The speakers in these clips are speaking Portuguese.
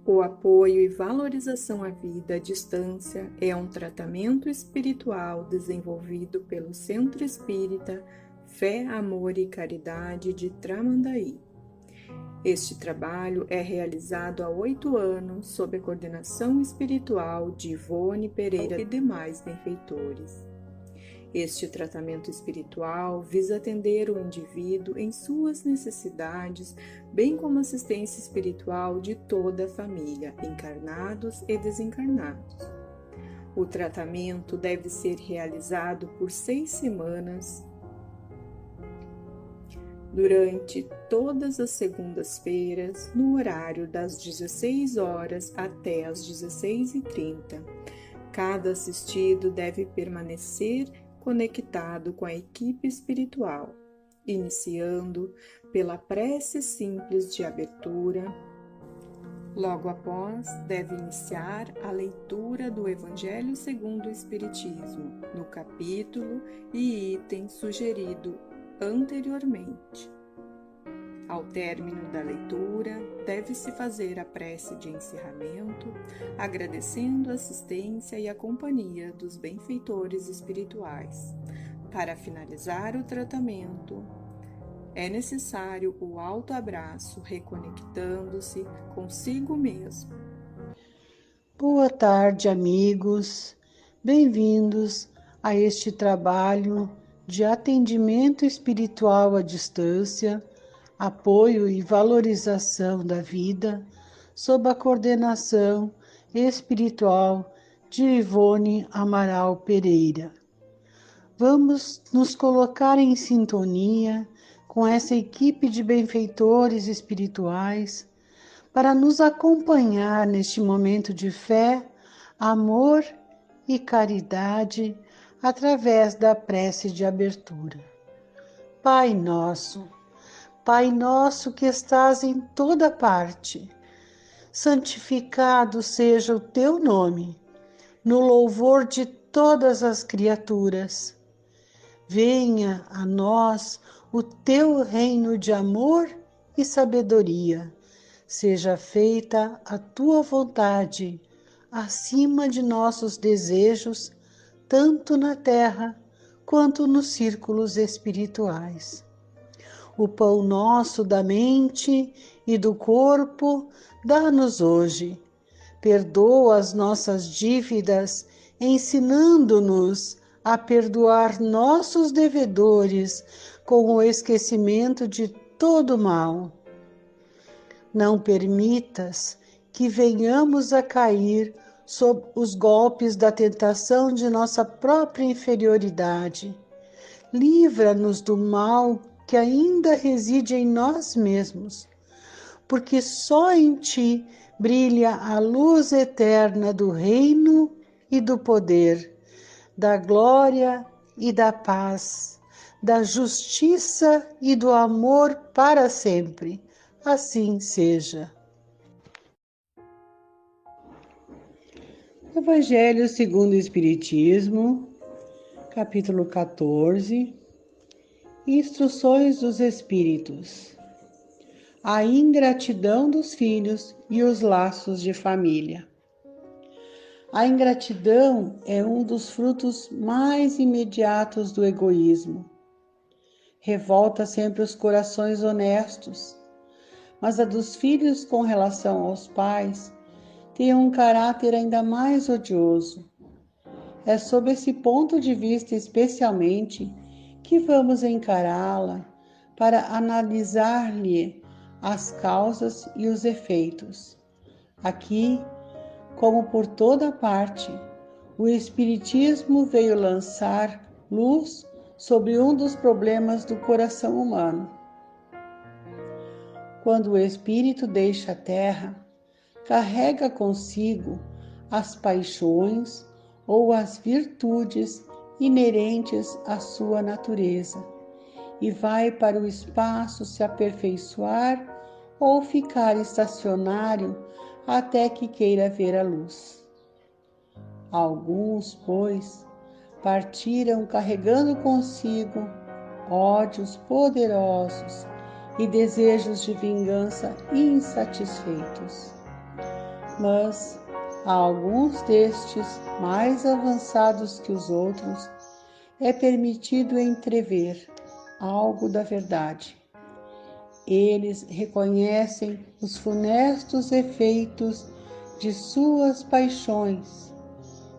O apoio e valorização à vida à distância é um tratamento espiritual desenvolvido pelo Centro Espírita Fé, Amor e Caridade de Tramandaí. Este trabalho é realizado há 8 anos sob a coordenação espiritual de Ivone Pereira e demais benfeitores. Este tratamento espiritual visa atender o indivíduo em suas necessidades, bem como assistência espiritual de toda a família, encarnados e desencarnados. O tratamento deve ser realizado por 6 semanas, durante todas as segundas-feiras, no horário das 16 horas até as 16h30. Cada assistido deve permanecer conectado com a equipe espiritual, iniciando pela prece simples de abertura. Logo após, deve iniciar a leitura do Evangelho segundo o Espiritismo, no capítulo e item sugerido anteriormente. Ao término da leitura, deve-se fazer a prece de encerramento, agradecendo a assistência e a companhia dos benfeitores espirituais. Para finalizar o tratamento, é necessário o autoabraço, reconectando-se consigo mesmo. Boa tarde, amigos. Bem-vindos a este trabalho de atendimento espiritual à distância, apoio e valorização da vida, sob a coordenação espiritual de Ivone Amaral Pereira. Vamos nos colocar em sintonia com essa equipe de benfeitores espirituais para nos acompanhar neste momento de fé, amor e caridade através da prece de abertura. Pai nosso que estás em toda parte, santificado seja o teu nome, no louvor de todas as criaturas. Venha a nós o teu reino de amor e sabedoria. Seja feita a tua vontade, acima de nossos desejos, tanto na terra quanto nos círculos espirituais. O pão nosso da mente e do corpo dá-nos hoje. Perdoa as nossas dívidas, ensinando-nos a perdoar nossos devedores com o esquecimento de todo mal. Não permitas que venhamos a cair sob os golpes da tentação de nossa própria inferioridade. Livra-nos do mal que ainda reside em nós mesmos, porque só em ti brilha a luz eterna do reino e do poder, da glória e da paz, da justiça e do amor para sempre. Assim seja. Evangelho segundo o Espiritismo, capítulo 14, Instruções dos Espíritos. A ingratidão dos filhos e os laços de família. A ingratidão é um dos frutos mais imediatos do egoísmo. Revolta sempre os corações honestos, mas a dos filhos com relação aos pais tem um caráter ainda mais odioso. É sob esse ponto de vista especialmente que vamos encará-la para analisar-lhe as causas e os efeitos. Aqui, como por toda parte, o Espiritismo veio lançar luz sobre um dos problemas do coração humano. Quando o espírito deixa a terra, carrega consigo as paixões ou as virtudes inerentes à sua natureza e vai para o espaço se aperfeiçoar ou ficar estacionário até que queira ver a luz. Alguns, pois, partiram carregando consigo ódios poderosos e desejos de vingança insatisfeitos. mas a alguns destes, mais avançados que os outros, é permitido entrever algo da verdade. Eles reconhecem os funestos efeitos de suas paixões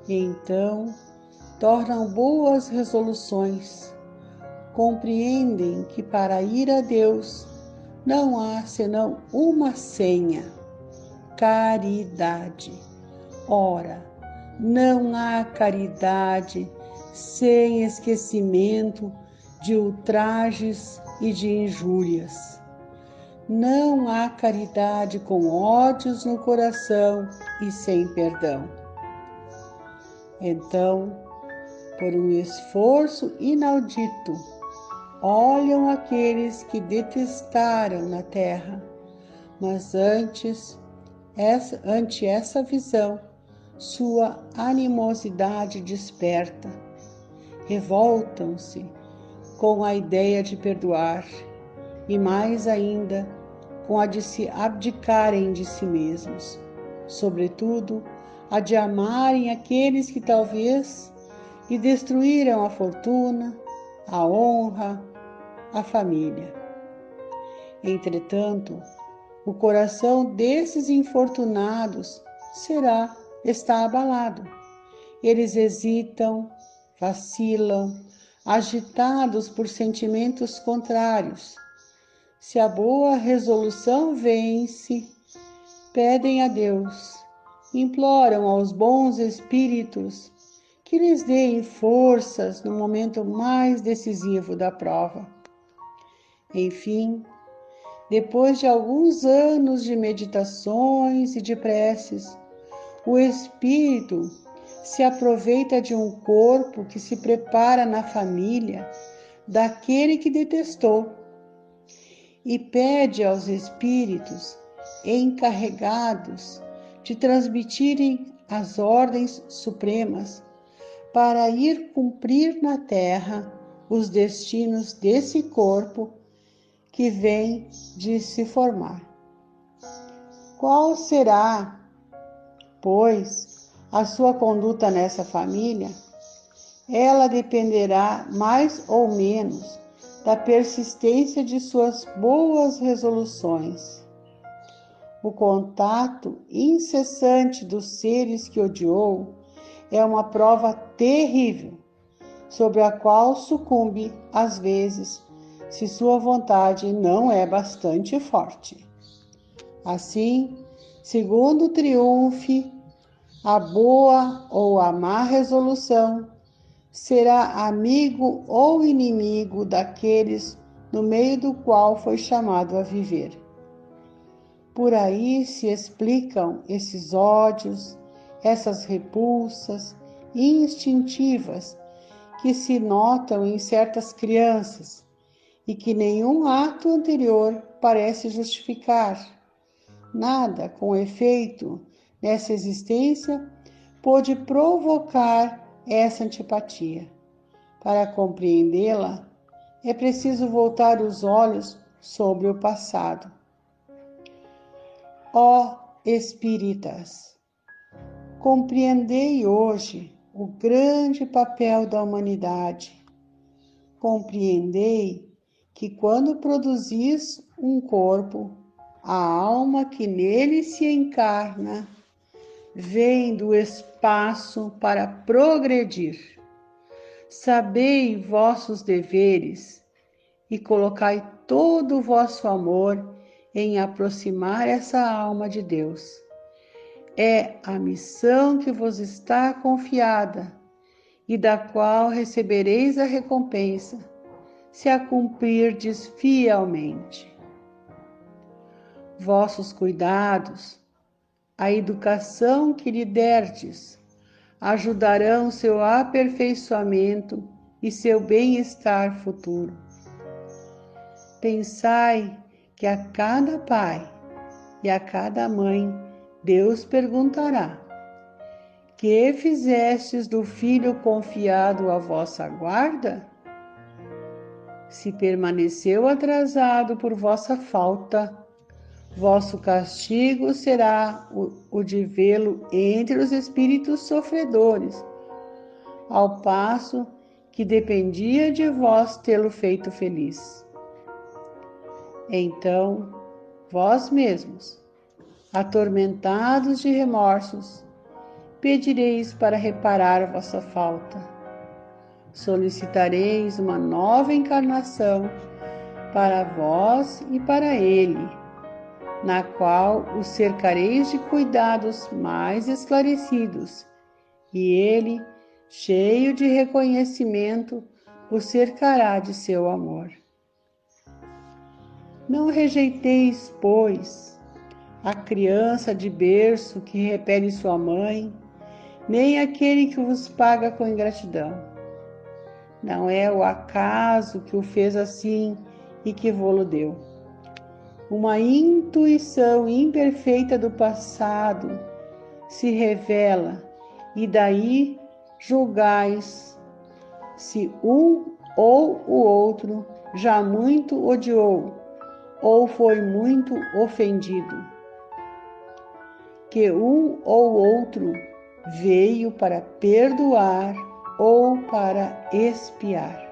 e então tornam boas resoluções. Compreendem que para ir a Deus não há senão uma senha: caridade. Ora, não há caridade sem esquecimento de ultrajes e de injúrias. Não há caridade com ódios no coração e sem perdão. Então, por um esforço inaudito, olham aqueles que detestaram na terra, mas ante essa visão, sua animosidade desperta. Revoltam-se com a ideia de perdoar e, mais ainda, com a de se abdicarem de si mesmos, sobretudo a de amarem aqueles que talvez lhe destruíram a fortuna, a honra, a família. Entretanto, o coração desses infortunados está abalado. Eles hesitam, vacilam, agitados por sentimentos contrários. Se a boa resolução vence, pedem a Deus, imploram aos bons espíritos que lhes deem forças no momento mais decisivo da prova. Enfim, depois de alguns anos de meditações e de preces, o espírito se aproveita de um corpo que se prepara na família daquele que detestou e pede aos espíritos encarregados de transmitirem as ordens supremas para ir cumprir na terra os destinos desse corpo que vem de se formar. Qual será, pois, a sua conduta nessa família? Ela dependerá mais ou menos da persistência de suas boas resoluções. O contato incessante dos seres que odiou é uma prova terrível, sobre a qual sucumbe, às vezes, se sua vontade não é bastante forte. Assim, segundo triunfe a boa ou a má resolução, será amigo ou inimigo daqueles no meio do qual foi chamado a viver. Por aí se explicam esses ódios, essas repulsas instintivas que se notam em certas crianças e que nenhum ato anterior parece justificar. Nada, com efeito, nessa existência pôde provocar essa antipatia. Para compreendê-la, é preciso voltar os olhos sobre o passado. Ó espíritas, compreendei hoje o grande papel da humanidade. Compreendei que quando produzis um corpo, a alma que nele se encarna vem do espaço para progredir. Sabei vossos deveres e colocai todo o vosso amor em aproximar essa alma de Deus. É a missão que vos está confiada e da qual recebereis a recompensa, se a cumprirdes fielmente. Vossos cuidados, a educação que lhe derdes, ajudarão seu aperfeiçoamento e seu bem-estar futuro. Pensai que a cada pai e a cada mãe Deus perguntará: que fizestes do filho confiado à vossa guarda? Se permaneceu atrasado por vossa falta, Vosso castigo será o de vê-lo entre os espíritos sofredores, ao passo que dependia de vós tê-lo feito feliz. Então, vós mesmos, atormentados de remorsos, pedireis para reparar vossa falta. Solicitareis uma nova encarnação para vós e para ele, na qual os cercareis de cuidados mais esclarecidos, e ele, cheio de reconhecimento, o cercará de seu amor. Não rejeiteis, pois, a criança de berço que repele sua mãe, nem aquele que vos paga com ingratidão. Não é o acaso que o fez assim e que vô-lo deu. Uma intuição imperfeita do passado se revela, e daí julgais se um ou o outro já muito odiou ou foi muito ofendido. Que um ou outro veio para perdoar ou para expiar.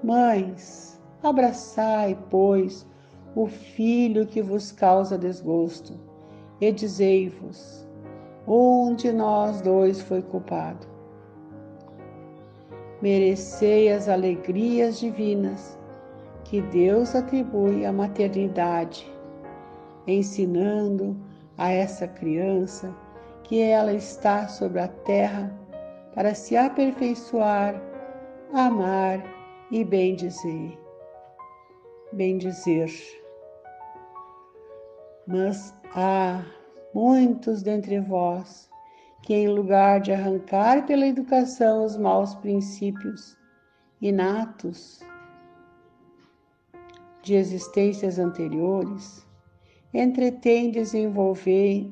Mães, abraçai, pois, o filho que vos causa desgosto, e dizei-vos: um de nós dois foi culpado. Merecei as alegrias divinas que Deus atribui à maternidade, ensinando a essa criança que ela está sobre a terra para se aperfeiçoar, amar e bendizer. Mas há muitos dentre vós que, em lugar de arrancar pela educação os maus princípios inatos de existências anteriores,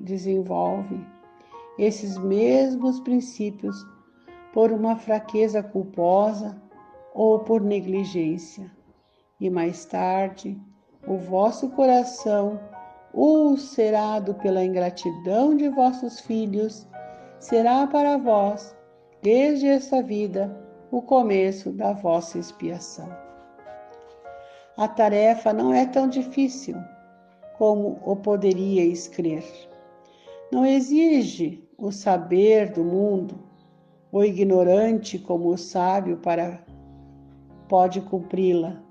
desenvolve esses mesmos princípios por uma fraqueza culposa ou por negligência, e mais tarde o vosso coração, ulcerado pela ingratidão de vossos filhos, será para vós, desde esta vida, o começo da vossa expiação. A tarefa não é tão difícil como o poderíeis crer. Não exige o saber do mundo, o ignorante como o sábio pode cumpri-la,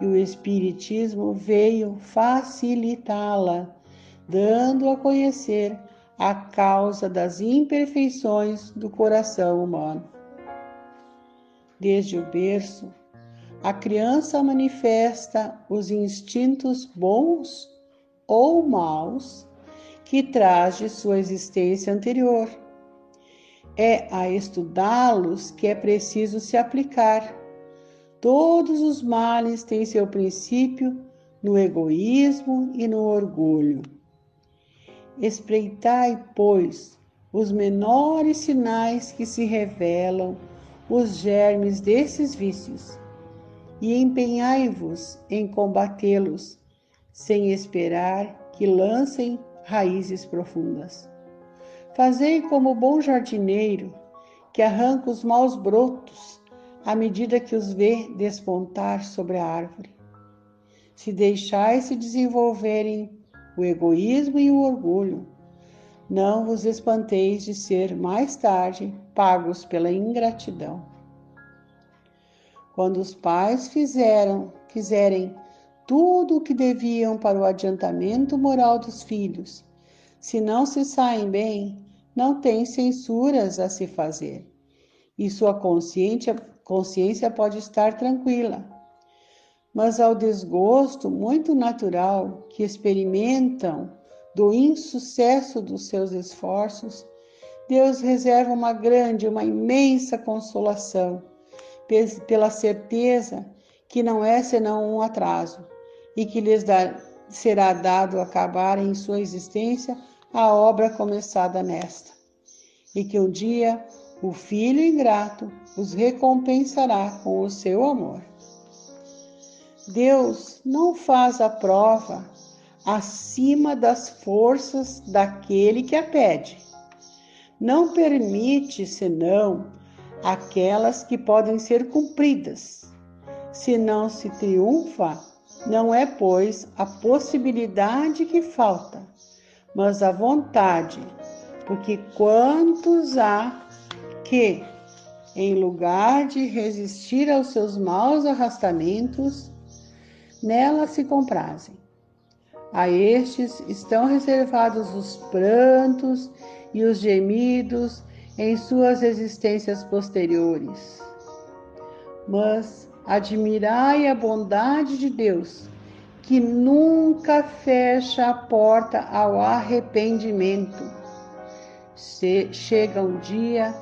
e o Espiritismo veio facilitá-la, dando a conhecer a causa das imperfeições do coração humano. Desde o berço, a criança manifesta os instintos bons ou maus que traz de sua existência anterior. É a estudá-los que é preciso se aplicar. Todos os males têm seu princípio no egoísmo e no orgulho. Espreitai, pois, os menores sinais que se revelam, os germes desses vícios, e empenhai-vos em combatê-los, sem esperar que lancem raízes profundas. Fazei como o bom jardineiro, que arranca os maus brotos à medida que os vê despontar sobre a árvore. Se deixais se desenvolverem o egoísmo e o orgulho, não vos espanteis de ser mais tarde pagos pela ingratidão. Quando os pais fizerem tudo o que deviam para o adiantamento moral dos filhos, se não se saem bem, não têm censuras a se fazer, e sua consciência pode estar tranquila. Mas ao desgosto muito natural que experimentam do insucesso dos seus esforços, Deus reserva uma imensa consolação, pela certeza que não é senão um atraso, e que lhes será dado acabar em sua existência a obra começada nesta, e que um dia o filho ingrato os recompensará com o seu amor. Deus não faz a prova acima das forças daquele que a pede. Não permite, senão, aquelas que podem ser cumpridas. Se não se triunfa, não é, pois, a possibilidade que falta, mas a vontade, porque quantos há que, em lugar de resistir aos seus maus arrastamentos, nela se comprazem. A estes estão reservados os prantos e os gemidos em suas existências posteriores. Mas admirai a bondade de Deus, que nunca fecha a porta ao arrependimento. Chega um dia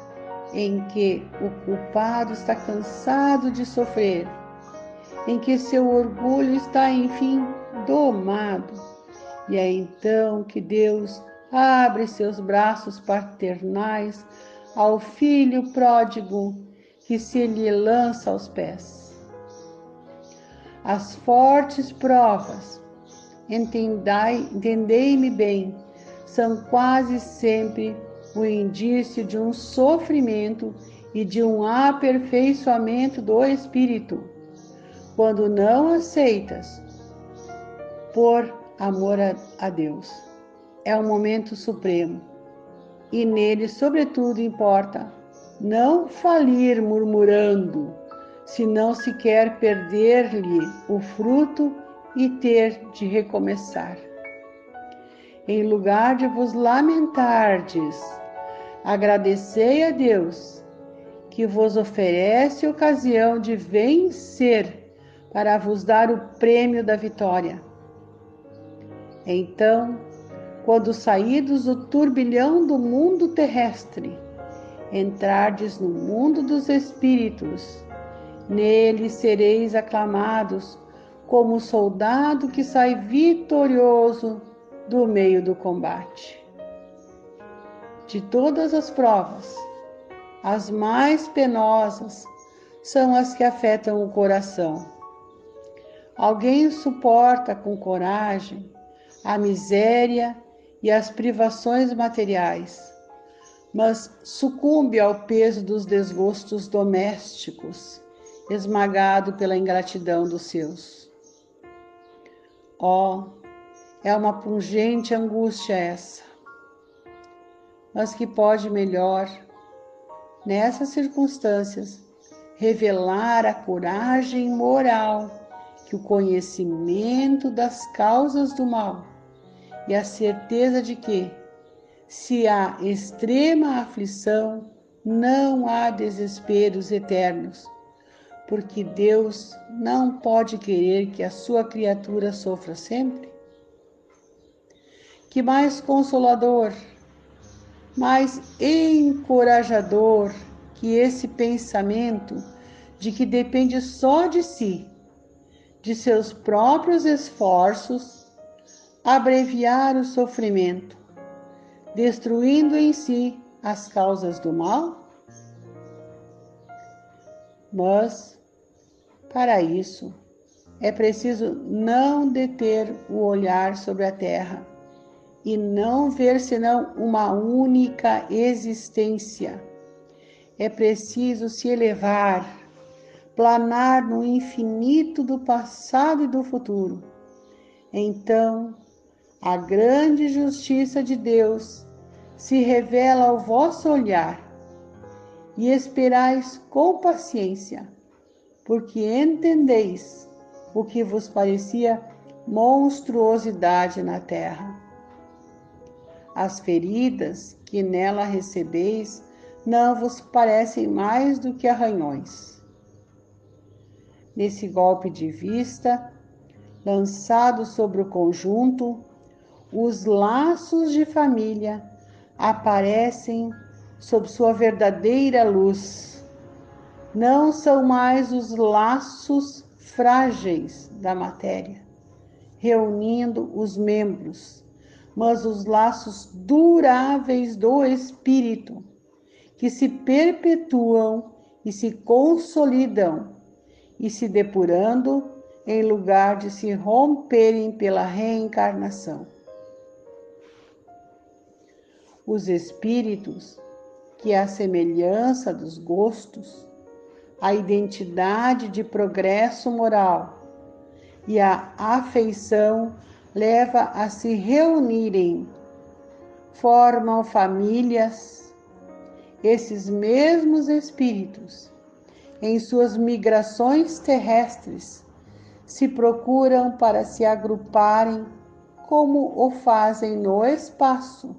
em que o culpado está cansado de sofrer, em que seu orgulho está, enfim, domado, e é então que Deus abre seus braços paternais ao filho pródigo que se lhe lança aos pés. As fortes provas, entendei-me bem, são quase sempre o indício de um sofrimento e de um aperfeiçoamento do espírito. Quando não aceitas, por amor a Deus, é um momento supremo, e nele, sobretudo, importa não falir murmurando, se não se quer perder-lhe o fruto e ter de recomeçar. Em lugar de vos lamentardes, agradecei a Deus, que vos oferece ocasião de vencer para vos dar o prêmio da vitória. Então, quando saídos do turbilhão do mundo terrestre, entrardes no mundo dos espíritos, nele sereis aclamados como o soldado que sai vitorioso do meio do combate. De todas as provas, as mais penosas são as que afetam o coração. Alguém suporta com coragem a miséria e as privações materiais, mas sucumbe ao peso dos desgostos domésticos, esmagado pela ingratidão dos seus. É uma pungente angústia essa, mas que pode melhor, nessas circunstâncias, revelar a coragem moral que o conhecimento das causas do mal e a certeza de que, se há extrema aflição, não há desesperos eternos, porque Deus não pode querer que a sua criatura sofra sempre. Que mais consolador, mais encorajador que esse pensamento de que depende só de si, de seus próprios esforços, abreviar o sofrimento, destruindo em si as causas do mal? Mas, para isso, é preciso não deter o olhar sobre a terra e não ver senão uma única existência. É preciso se elevar, planar no infinito do passado e do futuro. Então, a grande justiça de Deus se revela ao vosso olhar e esperais com paciência, porque entendeis o que vos parecia monstruosidade na terra. As feridas que nela recebeis não vos parecem mais do que arranhões. Nesse golpe de vista, lançado sobre o conjunto, os laços de família aparecem sob sua verdadeira luz. Não são mais os laços frágeis da matéria, reunindo os membros, mas os laços duráveis do espírito, que se perpetuam e se consolidam, e se depurando, em lugar de se romperem pela reencarnação. Os espíritos, que à semelhança dos gostos, a identidade de progresso moral e a afeição leva a se reunirem, formam famílias. Esses mesmos espíritos, em suas migrações terrestres, se procuram para se agruparem como o fazem no espaço.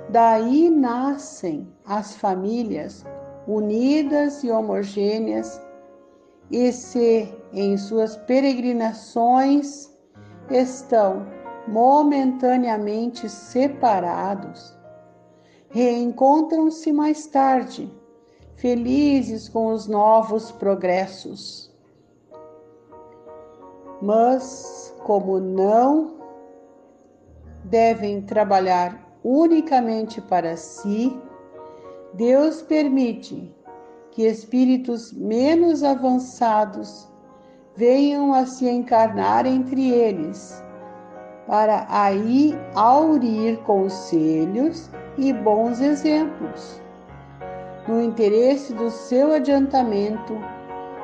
Daí nascem as famílias unidas e homogêneas, e se em suas peregrinações estão momentaneamente separados, reencontram-se mais tarde, felizes com os novos progressos. Mas, como não devem trabalhar unicamente para si, Deus permite que espíritos menos avançados venham a se encarnar entre eles, para aí aurir conselhos e bons exemplos. No interesse do seu adiantamento,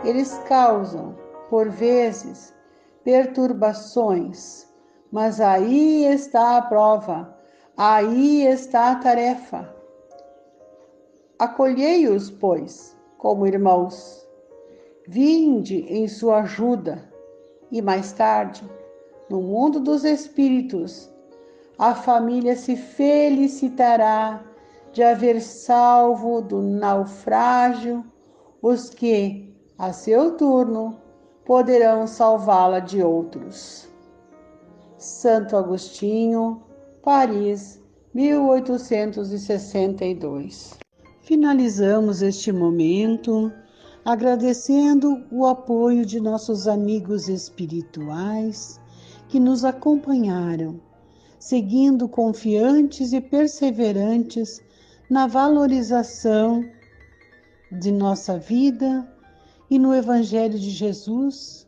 eles causam, por vezes, perturbações, mas aí está a prova, aí está a tarefa. Acolhei-os, pois, como irmãos. Vinde em sua ajuda, e mais tarde, no mundo dos espíritos, a família se felicitará de haver salvo do naufrágio os que, a seu turno, poderão salvá-la de outros. Santo Agostinho, Paris, 1862. Finalizamos este momento agradecendo o apoio de nossos amigos espirituais que nos acompanharam, seguindo confiantes e perseverantes na valorização de nossa vida e no Evangelho de Jesus,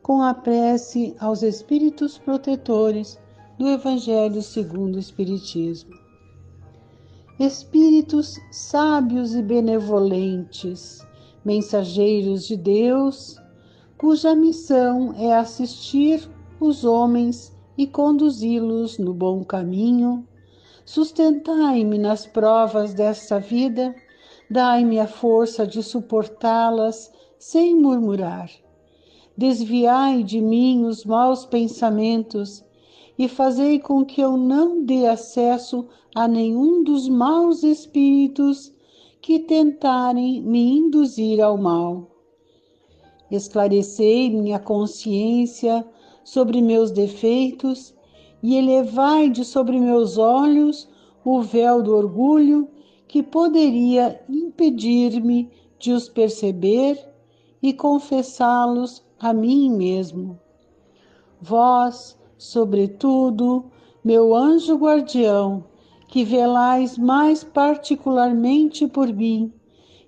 com a prece aos espíritos protetores do Evangelho segundo o Espiritismo. Espíritos sábios e benevolentes, mensageiros de Deus, cuja missão é assistir os homens e conduzi-los no bom caminho, sustentai-me nas provas desta vida, dai-me a força de suportá-las sem murmurar. Desviai de mim os maus pensamentos e fazei com que eu não dê acesso a nenhum dos maus espíritos que tentarem me induzir ao mal. Esclarecei minha consciência sobre meus defeitos e elevai de sobre meus olhos o véu do orgulho que poderia impedir-me de os perceber e confessá-los a mim mesmo. Vós, sobretudo, meu anjo guardião, que velais mais particularmente por mim,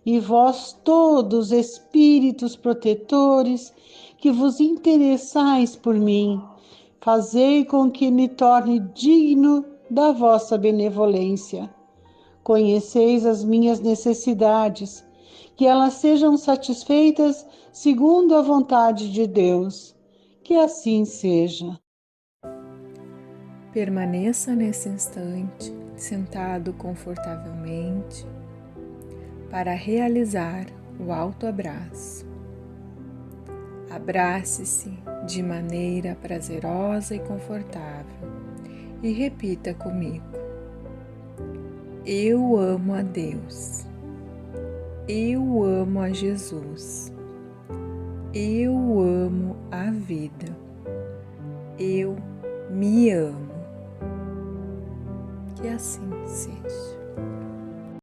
e vós todos, espíritos protetores, que vos interessais por mim, fazei com que me torne digno da vossa benevolência. Conheceis as minhas necessidades, que elas sejam satisfeitas segundo a vontade de Deus. Que assim seja. Permaneça nesse instante, sentado confortavelmente, para realizar o autoabraço. Abrace-se de maneira prazerosa e confortável e repita comigo: eu amo a Deus, eu amo a Jesus, eu amo a vida, eu me amo. Que assim seja.